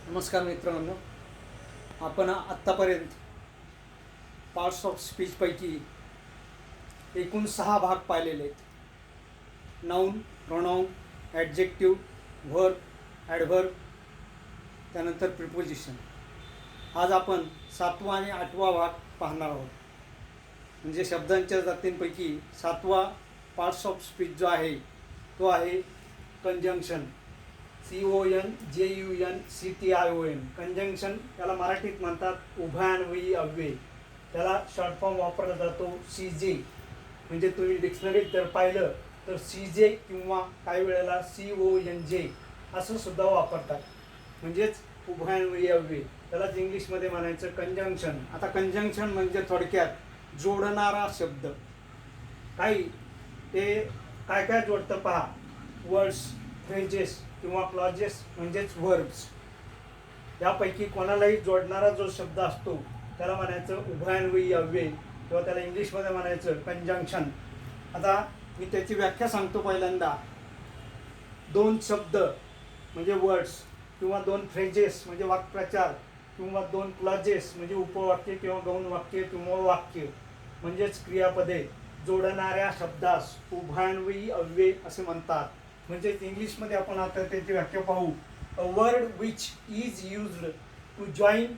नमस्कार मित्रांनो, आपण आत्तापर्यंत पार्ट्स ऑफ स्पीचपैकी एकूण 6 भाग पाहिलेले आहेत. Noun, pronoun, adjective, verb, adverb, त्यानंतर प्रिपोजिशन. आज आपण 7वा आणि 8वा भाग पाहणार आहोत. म्हणजे शब्दांच्या जातींपैकी 7वा पार्ट्स ऑफ स्पीच जो आहे तो आहे कंजंक्शन. CONJUNCTION. कंजंक्शन त्याला मराठीत म्हणतात उभयान्वयी अव्यय. त्याला शॉर्ट फॉर्म वापरला जातो CJ. म्हणजे तुम्ही डिक्शनरीत जर पाहिलं तर CJ किंवा काही वेळेला CONJ असं सुद्धा वापरतात. म्हणजेच उभयान्वयी अव्यय. त्यालाच इंग्लिशमध्ये म्हणायचं कंजंक्शन. आता कंजंक्शन म्हणजे थोडक्यात जोडणारा शब्द. काही ते काय काय जोडतं पहा. वर्ड्स, फ्रेजेस किंवा क्लॉजेस म्हणजेच वर्ब्स. यापैकी कोणालाही जोडणारा जो शब्द असतो त्याला म्हणायचं उभयान्वयी अव्यय किंवा त्याला इंग्लिशमध्ये म्हणायचं कंजंक्शन. आता मी त्याची व्याख्या सांगतो. पहिल्यांदा 2 शब्द म्हणजे वर्ड्स किंवा 2 फ्रेजेस म्हणजे वाक्प्रचार किंवा 2 क्लॉजेस म्हणजे उपवाक्य किंवा गौण वाक्य किंवा वाक्य म्हणजेच क्रियापदे जोडणाऱ्या शब्दास उभयान्वयी अव्यय असे म्हणतात. म्हणजेच इंग्लिशमध्ये आपण आता त्याची व्याख्या पाहू. A word which is used to join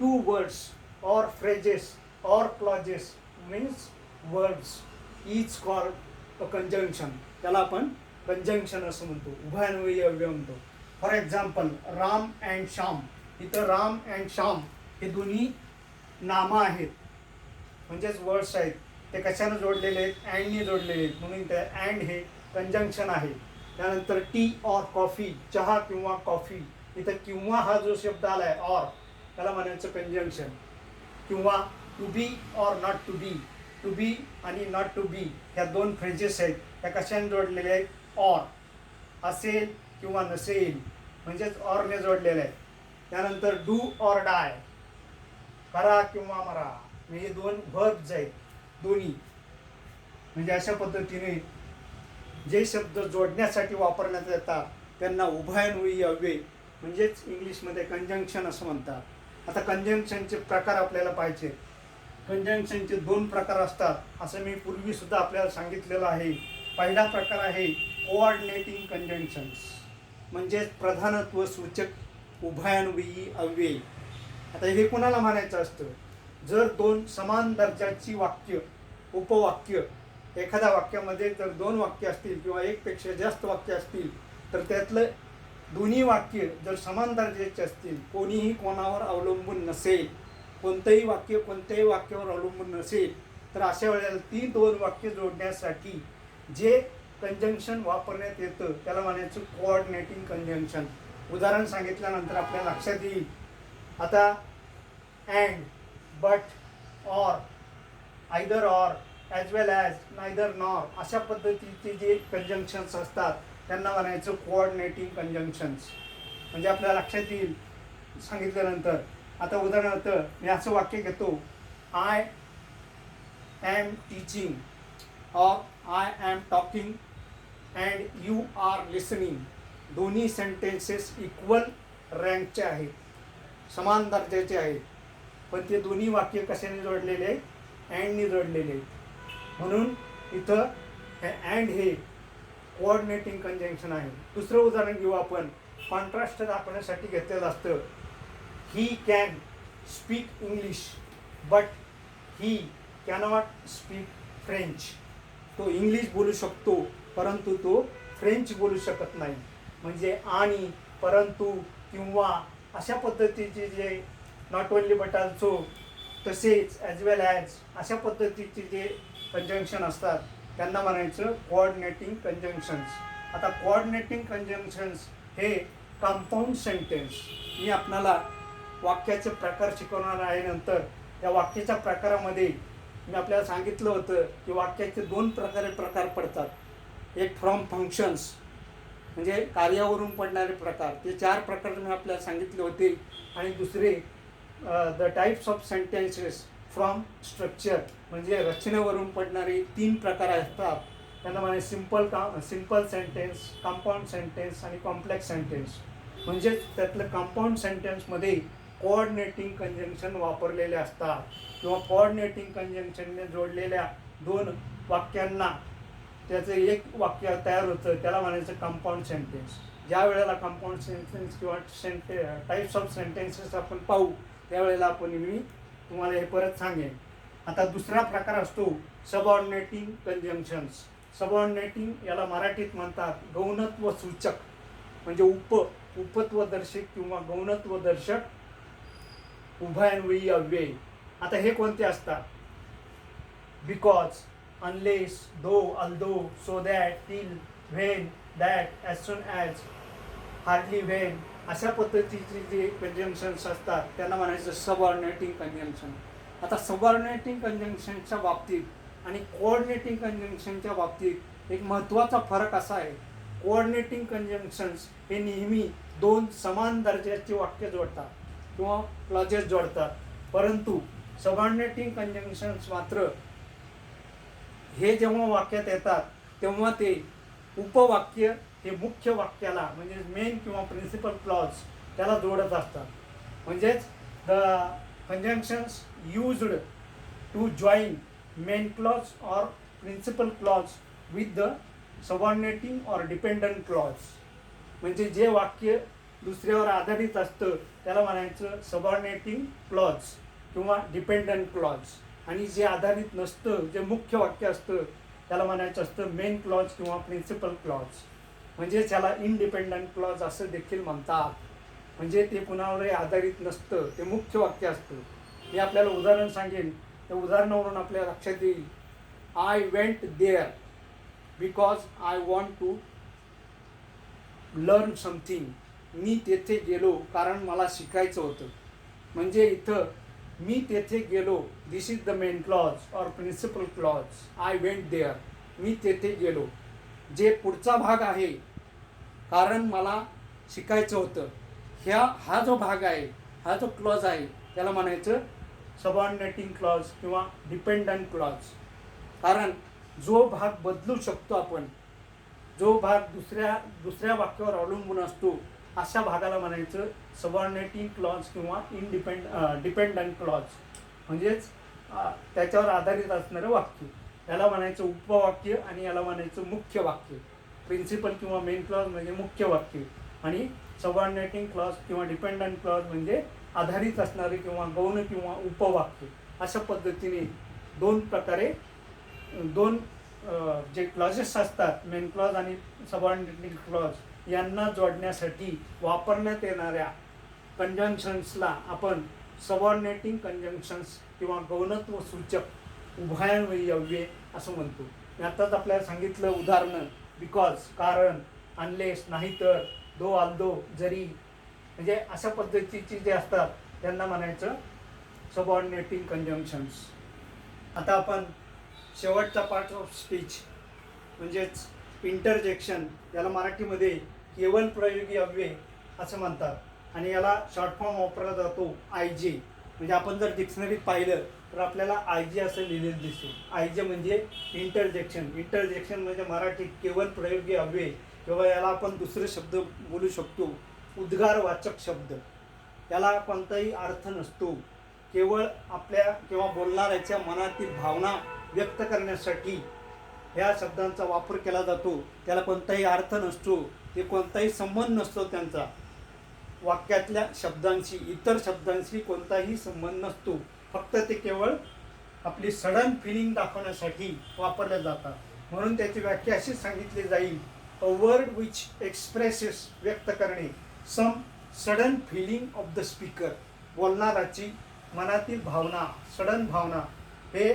2 words or phrases or clauses means words is called a conjunction. त्याला आपण कंजंक्शन असं म्हणतो, उभयान्वयी अव्यय म्हणतो. For example, Ram and Shyam. इथं राम अँड श्याम हे दोन्ही नामं आहेत, म्हणजेच वर्ड्स आहेत. ते कशानं जोडलेले आहेत? अँडने जोडलेले आहेत, म्हणून ते अँड हे कंजंक्शन आहे. त्यानंतर टी और कॉफी, चहा किंवा कॉफी. इथं किंवा हा जो शब्द आला आहे ऑर, त्याला म्हणायचं कंजंक्शन. किंवा टू बी और not to be. To be आणि नॉट टू बी ह्या 2 फ्रेजेस आहेत. त्या कशाने जोडलेल्या आहेत? ऑर. असेल किंवा नसेल म्हणजेच ऑरने जोडलेले आहेत. त्यानंतर डू और डाय, करा किंवा मरा. म्हणजे 2 व्हर्ब्स आहेत दोन्ही. म्हणजे अशा पद्धतीने जे शब्द जोडण्यासाठी वापरण्यात येतात त्यांना उभयान्वयी अव्यय म्हणजेच इंग्लिशमध्ये कंजंक्शन असं म्हणतात. आता कंजंक्शनचे प्रकार आपल्याला पाहिजे. कंजंक्शनचे 2 प्रकार असतात असं मी पूर्वीसुद्धा आपल्याला सांगितलेलं आहे. पहिला प्रकार आहे कोऑर्डिनेटिंग कंजंक्शन्स, म्हणजेच प्रधानत्व सूचक उभयान्वयी अव्यय. आता हे कोणाला म्हणायचं असतं? जर 2 समान दर्जाची वाक्य, उपवाक्य, एखाद्या वाक्यामध्ये जर 2 वाक्य असतील किंवा 1 पेक्षा जास्त वाक्य असतील तर त्यातलं दोन्ही वाक्य जर समान दर्जाचे असतील, कोणीही कोणावर अवलंबून नसेल, कोणतंही वाक्य कोणत्याही वाक्यावर अवलंबून नसेल, तर अशा वेळेला ती 2 वाक्य जोडण्यासाठी जे कंजंक्शन वापरण्यात येतं त्याला म्हणायचं कोऑर्डिनेटिंग कंजंक्शन. उदाहरण सांगितल्यानंतर आपल्या लक्षात येईल. आता and, but, or, either or, as well as, neither nor अशा पद्धतीचे जे कंजंक्शन्स असतात त्यांना म्हणायचं कोऑर्डिनेटिंग कंजंक्शन्स. म्हणजे आपल्याला लक्षात येईल सांगितल्यानंतर. आता उदाहरणार्थ मी असं वाक्य घेतो, I am teaching or I am talking and you are listening. दोन्ही सेंटेन्सेस इक्वल रँकचे आहेत, समान दर्जाचे आहेत, पण ते दोन्ही वाक्य कशाने जोडलेले आहेत? अँडने जोडलेले आहेत. म्हणून इथं हे अँड हे कोऑर्डिनेटिंग कंजंक्शन आहे. दुसरं उदाहरण घेऊ आपण. कॉन्ट्रास्ट दाखवण्यासाठी घेतलेलं असतं. He can speak English but he cannot speak French. तो इंग्लिश बोलू शकतो परंतु तो फ्रेंच बोलू शकत नाही. म्हणजे आणि, परंतु, किंवा अशा पद्धतीचे जे नॉट ओनली बट ऑल्सो, तसेच, ॲज वेल ॲज अशा पद्धतीचे जे कंजंक्शन असतात त्यांना म्हणायचं कोऑर्डिनेटिंग कंजंक्शन्स. आता कोऑर्डिनेटिंग कंजंक्शन्स हे कंपाऊंड सेंटेन्स. मी आपणाला वाक्याचे प्रकार शिकवणार आहे. नंतर या वाक्याच्या प्रकारामध्ये मी आपल्याला सांगितलं होतं की वाक्याचे 2 प्रकार पडतात. एक फ्रॉम फंक्शन्स म्हणजे कार्यावरून पडणारे प्रकार, ते 4 प्रकार मी आपल्याला सांगितले होते. आणि दुसरे the types of sentences from structure म्हणजे रचनेवरून पडणारे 3 प्रकार असतात. त्यांना म्हणजे सिंपल सेंटेन्स, कंपाऊंड सेंटेन्स आणि कॉम्प्लेक्स सेंटेन्स. म्हणजेच त्यातलं कंपाऊंड सेंटेन्समध्ये कोऑर्डिनेटिंग कंजंक्शन वापरलेले असतात किंवा कोऑर्डिनेटिंग कंजंक्शनने जोडलेल्या दोन वाक्यांना त्याचं एक वाक्य तयार होतं, त्याला म्हणायचं कंपाऊंड सेंटेन्स. ज्या वेळेला कंपाऊंड सेंटेन्स किंवा टाईप्स ऑफ सेंटेन्सेस आपण पाहू त्यावेळेला मी तुम्हाला हे परत सांगेन. आता दुसरा प्रकार असतो सबऑर्डिनेटिंग कंजंक्शन्स. सबऑर्डिनेटिंग याला मराठीत म्हणतात गौणत्व सूचक, म्हणजे उपत्वदर्शक किंवा गौणत्वदर्शक उभयान्वयी अव्यय. आता हे कोणते असतात? Because, unless, though, although, so that, till, when, that, as soon as, hardly, when, अशा पद्धतीचे जे कंजंक्शन्स असतात त्यांना म्हणायचं सबऑर्डिनेटिंग कंजंक्शन. आता सबऑर्डिनेटिंग कंजंक्शनच्या बाबतीत आणि कोऑर्डिनेटिंग कंजंक्शनच्या बाबतीत एक महत्त्वाचा फरक असा आहे, कोऑर्डिनेटिंग कंजंक्शन्स हे नेहमी दोन समान दर्जाची वाक्य जोडतात किंवा क्लॉजेस जोडतात, परंतु सबऑर्डिनेटिंग कंजंक्शन्स मात्र हे जेव्हा वाक्यात येतात तेव्हा ते उपवाक्य हे मुख्य वाक्याला म्हणजे मेन किंवा प्रिन्सिपल क्लॉज त्याला जोडत असतात. म्हणजेच the conjunctions used to join main clause or principal clause with the subordinating or dependent clause. म्हणजे जे वाक्य दुसऱ्यावर आधारित असतं त्याला म्हणायचं सबऑर्डिनेटिंग क्लॉज किंवा डिपेंडंट क्लॉज, आणि जे आधारित नसतं, जे मुख्य वाक्य असतं त्याला म्हणायचं असतं मेन क्लॉज किंवा प्रिन्सिपल क्लॉज. म्हणजे त्याला इंडिपेंडंट क्लॉज असं देखील म्हणतात. म्हणजे ते कुणावरही आधारित नसतं, ते मुख्य वाक्य असतं. मी आपल्याला उदाहरण सांगेन, त्या उदाहरणावरून आपल्या लक्षात येईल. I went there because I want to learn something. मी तेथे गेलो कारण मला शिकायचं होतं. म्हणजे इथं मी तेथे गेलो, this is the main clause or principal clause. I went there, मी तेथे गेलो. जे पुढचा भाग आहे, कारण मला शिकायचं होतं, हा जो भाग आहे, हा जो क्लॉज आहे त्याला म्हणायचं सबऑर्डिनेटिंग क्लॉज किंवा डिपेंडंट क्लॉज. कारण जो भाग बदलू शकतो आपण, जो भाग दुसऱ्या वाक्यावर अवलंबून असतो, अशा भागाला म्हणायचं सबऑर्डिनेटिंग क्लॉज किंवा डिपेंडंट क्लॉज. म्हणजेच त्याच्यावर आधारित असणारं वाक्य, याला म्हणायचं उपवाक्य आणि याला म्हणायचं मुख्य वाक्य. प्रिन्सिपल किंवा मेन क्लॉज म्हणजे मुख्य वाक्य आणि सबऑर्डिनेटिंग क्लॉज किंवा डिपेंडंट क्लॉज म्हणजे आधारित असणारे किंवा गौण किंवा उपवाक्य. अशा पद्धतीने दोन प्रकारे दोन जे क्लॉजेस असतात, मेन क्लॉज आणि सबऑर्डिनेटिंग क्लॉज, यांना जोडण्यासाठी वापरण्यात येणाऱ्या कंजंक्शन्सला आपण सबऑर्डिनेटिंग कंजंक्शन्स किंवा गौणत्व सूचक उभयान्वयी अव्यय असं म्हणतो. मी आताच आपल्याला सांगितलं उदाहरणं, बिकॉज कारण, अनलेस नाहीतर, दो आल्दो जरी, म्हणजे अशा पद्धतीची जे असतात त्यांना म्हणायचं सबऑर्डिनेटिंग कंजंक्शन्स. आता आपण शेवटचा पार्ट ऑफ स्पीच म्हणजेच इंटरजेक्शन, याला मराठीमध्ये केवल प्रयोगी अव्यय असं म्हणतात आणि याला शॉर्ट फॉर्म वापरला जातो आय जे. म्हणजे आपण जर डिक्शनरीत पाहिलं तर आपल्याला आय जे असं लिहिलेलं दिसेल. आय जे म्हणजे इंटरजेक्शन. इंटरजेक्शन म्हणजे मराठीत केवल प्रयोगी अव्यय किंवा याला आपण दुसरे शब्द बोलू शकतो उद्गारवाचक शब्द. याला कोणताही अर्थ नसतो, केवळ आपल्या किंवा बोलणाऱ्याच्या मनातील भावना व्यक्त करण्यासाठी ह्या शब्दांचा वापर केला जातो. त्याला कोणताही अर्थ नसतो, ते कोणताही संबंध नसतो त्यांचा वाक्यातल्या शब्दांशी, इतर शब्दांशी कोणताही संबंध नसतो. फक्त ते केवळ आपली सडन फिलिंग दाखवण्यासाठी वापरले जातात. म्हणून त्याची व्याख्या अशी सांगितली जाईल, अ वर्ड विच एक्सप्रेसेस, व्यक्त करणे, some sudden feeling of the speaker, बोलणाराची मनातील भावना, सडन भावना, हे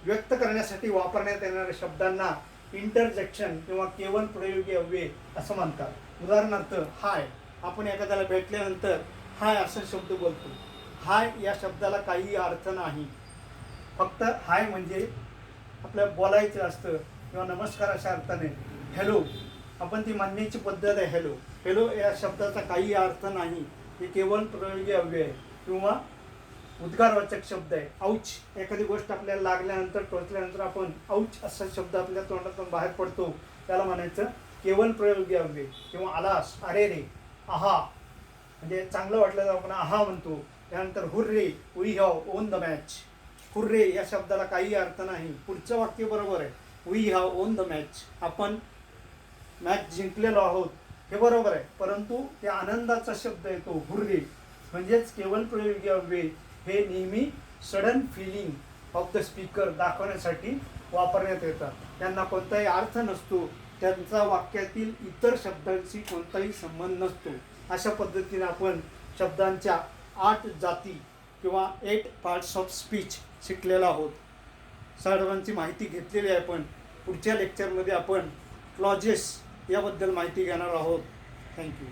व्यक्त करण्यासाठी वापरण्यात येणाऱ्या शब्दांना इंटरजेक्शन किंवा केवल प्रयोगी अव्यय असं म्हणतात. उदाहरणार्थ हाय, आपण एखाद्याला भेटल्यानंतर हाय असा शब्द बोलतो. हाय या शब्दाला काही अर्थ नाही, फक्त हाय म्हणजे आपल्याला बोलायचं असतं किंवा नमस्कार अशा अर्थाने. हॅलो, आपण ती म्हणण्याची पद्धत आहे हॅलो. हॅलो या शब्दाचा काही अर्थ नाही, हे केवल प्रयोगी अव्यय आहे किंवा उद्गारवाचक शब्द आहे. औच, एखादी गोष्ट आपल्याला लागल्यानंतर, टोचल्यानंतर आपण औच असा शब्द आपल्या तोंडातून बाहेर पडतो, त्याला म्हणायचं केवल प्रयोगी अव्यय किंवा आलास, अरे रे, आहा म्हणजे चांगलं वाटलं तर आपण आहा म्हणतो. त्यानंतर hurray, we have won the match. Hurray या शब्दाला काही अर्थ नाही. पुढचं वाक्य बरोबर आहे, we have won the match, आपण मॅच जिंकलेलो आहोत, हे बरोबर आहे. परंतु त्या आनंदाचा शब्द येतो हुर्रे. म्हणजेच केवल प्रयोगी अव्यय हे नेहमी sudden feeling of the speaker दाखवण्यासाठी वापरण्यात येतात. त्यांना कोणताही अर्थ नसतो, त्यांचा वाक्यातील इतर शब्दांशी कोणताही संबंध नसतो. अशा पद्धतीने आपण शब्दांच्या 8 जाती किंवा 8 पार्ट्स ऑफ स्पीच शिकलेलो आहोत. सर्वांची माहिती घेतलेली आहे. आपण पुढच्या लेक्चरमध्ये आपण क्लॉजेस याबद्दल माहिती घेणार आहोत. थँक्यू.